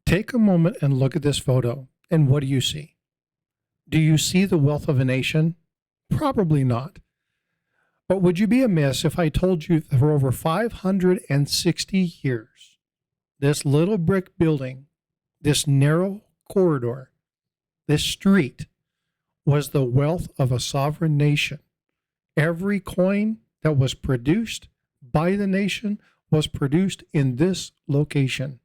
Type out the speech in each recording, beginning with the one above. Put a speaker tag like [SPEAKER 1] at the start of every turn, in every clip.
[SPEAKER 1] Take a moment and look at this photo, and what do you see? Do you see the wealth of a nation? Probably not. But would you be amiss if I told you that for over 560 years, this little brick building, this narrow corridor, this street was the wealth of a sovereign nation? Every coin that was produced by the nation was produced in this location.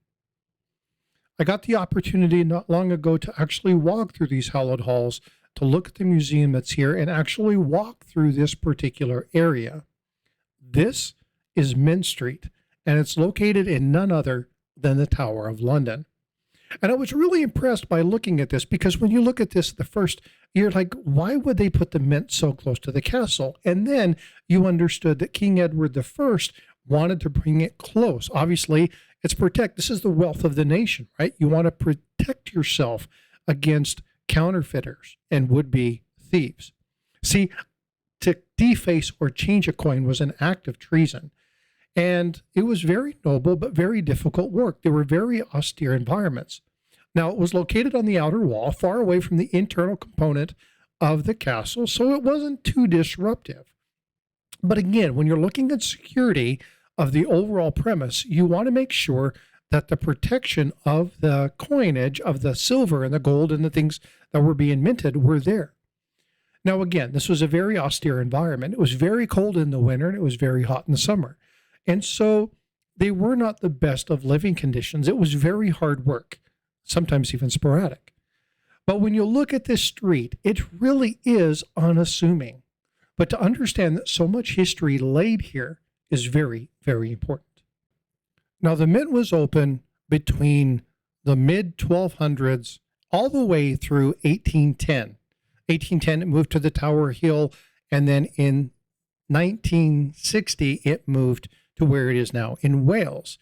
[SPEAKER 1] I got the opportunity not long ago to actually walk through these hallowed halls, to look at the museum that's here and actually walk through this particular area. This is Mint Street, and it's located in none other than the Tower of London. And I was really impressed by looking at this, because when you look at this the first, you're like, why would they put the Mint so close to the castle? And then you understood that King Edward I wanted to bring it close. Obviously, this is the wealth of the nation, right? You want to protect yourself against counterfeiters and would-be thieves. See, to deface or change a coin was an act of treason. And it was very noble, but very difficult work. They were very austere environments. Now, it was located on the outer wall, far away from the internal component of the castle, so it wasn't too disruptive. But again, when you're looking at security of the overall premise, you want to make sure that the protection of the coinage, of the silver and the gold and the things that were being minted were there. Now, again, this was a very austere environment. It was very cold in the winter and it was very hot in the summer. And so they were not the best of living conditions. It was very hard work, sometimes even sporadic. But when you look at this street, it really is unassuming. But to understand that so much history laid here is very, very important. Now, the Mint was open between the mid-1200s all the way through 1810. 1810, it moved to the Tower Hill, and then in 1960, it moved to where it is now in Wales.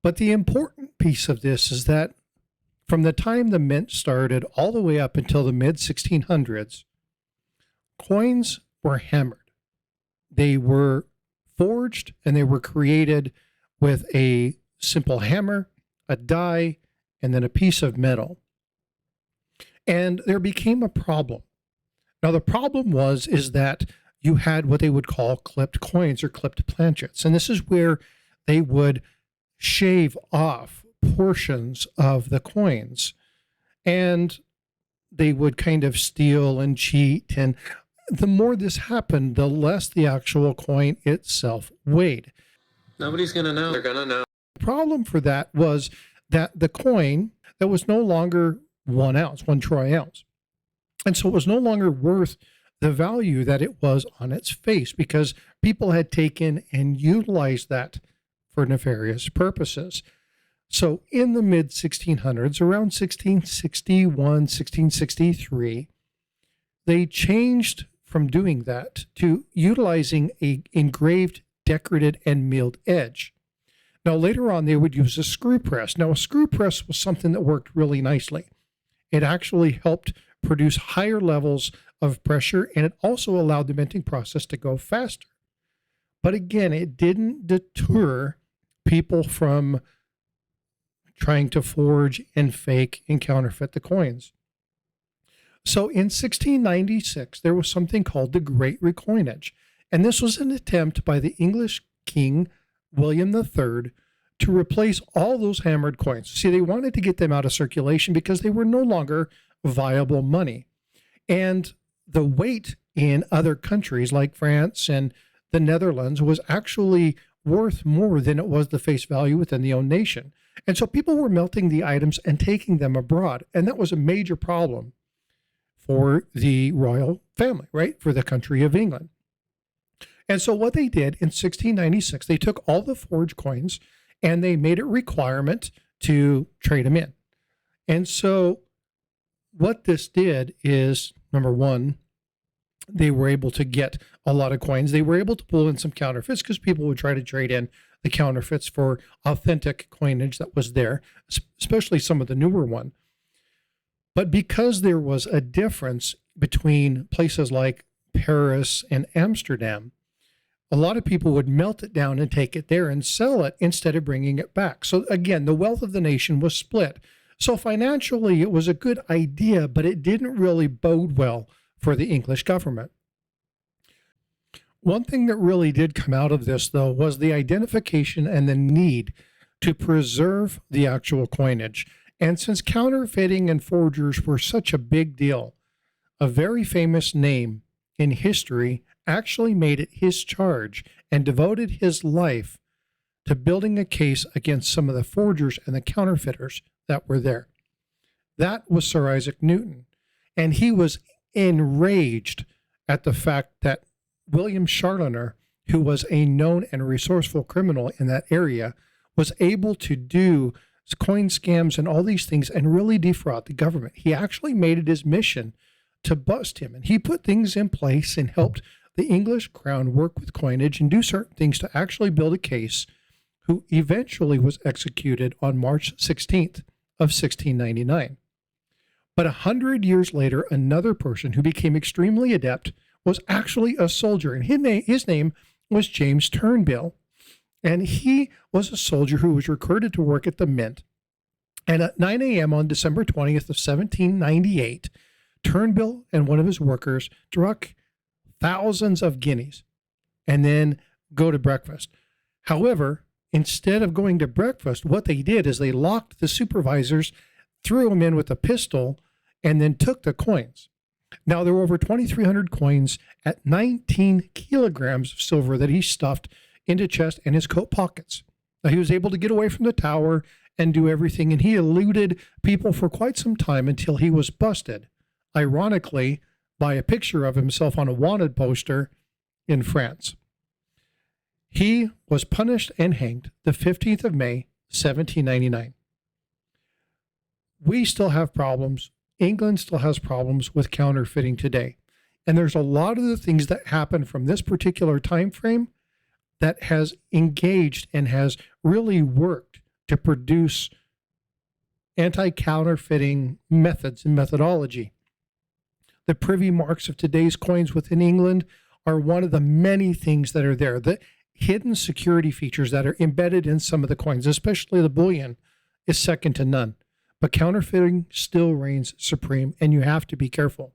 [SPEAKER 1] But the important piece of this is that from the time the Mint started all the way up until the mid-1600s, coins were hammered. They were forged and they were created with a simple hammer, a die, and then a piece of metal. And there became a problem. Now, the problem is that you had what they would call clipped coins or clipped planchets. And this is where they would shave off portions of the coins. And they would kind of steal and cheat. And the more this happened, the less the actual coin itself weighed.
[SPEAKER 2] Nobody's going to know. They're going to know.
[SPEAKER 1] The problem for that was that the coin that was no longer 1 ounce, 1 troy ounce. And so it was no longer worth the value that it was on its face, because people had taken and utilized that for nefarious purposes. So in the mid 1600s, around 1661, 1663, they changed from doing that to utilizing a engraved, decorated, and milled edge. Now, later on, they would use a screw press. Now, a screw press was something that worked really nicely. It actually helped produce higher levels of pressure, and it also allowed the minting process to go faster. But again, it didn't deter people from trying to forge and fake and counterfeit the coins. So in 1696, there was something called the Great Recoinage. And this was an attempt by the English King William III to replace all those hammered coins. See, they wanted to get them out of circulation because they were no longer viable money. And the weight in other countries like France and the Netherlands was actually worth more than it was the face value within the own nation. And so people were melting the items and taking them abroad. And that was a major problem for the royal family, right? For the country of England. And so what they did in 1696, they took all the forged coins and they made it a requirement to trade them in. And so what this did is, number one, they were able to get a lot of coins. They were able to pull in some counterfeits because people would try to trade in the counterfeits for authentic coinage that was there, especially some of the newer one. But because there was a difference between places like Paris and Amsterdam, A lot of people would melt it down and take it there and sell it instead of bringing it back. So again, the wealth of the nation was split. So financially, it was a good idea, but it didn't really bode well for the English government. One thing that really did come out of this, though, was the identification and the need to preserve the actual coinage. And since counterfeiting and forgers were such a big deal, a very famous name in history actually made it his charge and devoted his life to building a case against some of the forgers and the counterfeiters that were there. That was Sir Isaac Newton. And he was enraged at the fact that William Charlemagne, who was a known and resourceful criminal in that area, was able to do coin scams and all these things and really defraud the government. He actually made it his mission to bust him. And he put things in place and helped the English crown work with coinage and do certain things to actually build a case, who eventually was executed on March 16th of 1699. But 100 years later, another person who became extremely adept was actually a soldier, and his name was James Turnbull. And he was a soldier who was recruited to work at the mint. And at 9 a.m. on December 20th of 1798, Turnbull and one of his workers struck thousands of guineas and then go to breakfast. However, instead of going to breakfast, what they did is they locked the supervisors, threw them in with a pistol, and then took the coins. Now, there were over 2,300 coins at 19 kilograms of silver that he stuffed into chest and his coat pockets. Now, he was able to get away from the tower and do everything, and he eluded people for quite some time until he was busted, ironically, by a picture of himself on a wanted poster in France. He was punished and hanged the 15th of May, 1799. We still have problems. England still has problems with counterfeiting today. And there's a lot of the things that happen from this particular time frame that has engaged and has really worked to produce anti-counterfeiting methods and methodology. The privy marks of today's coins within England are one of the many things that are there. The hidden security features that are embedded in some of the coins, especially the bullion, is second to none. But counterfeiting still reigns supreme, and you have to be careful.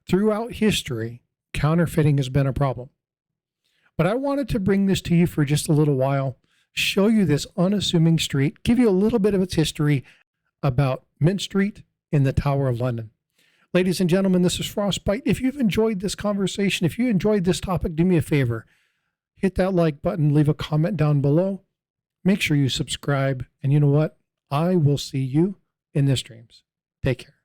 [SPEAKER 1] Throughout history, counterfeiting has been a problem. But I wanted to bring this to you for just a little while, show you this unassuming street, give you a little bit of its history about Mint Street in the Tower of London. Ladies and gentlemen, this is Frostbyte. If you've enjoyed this conversation, if you enjoyed this topic, do me a favor. Hit that like button, leave a comment down below. Make sure you subscribe. And you know what? I will see you in the streams. Take care.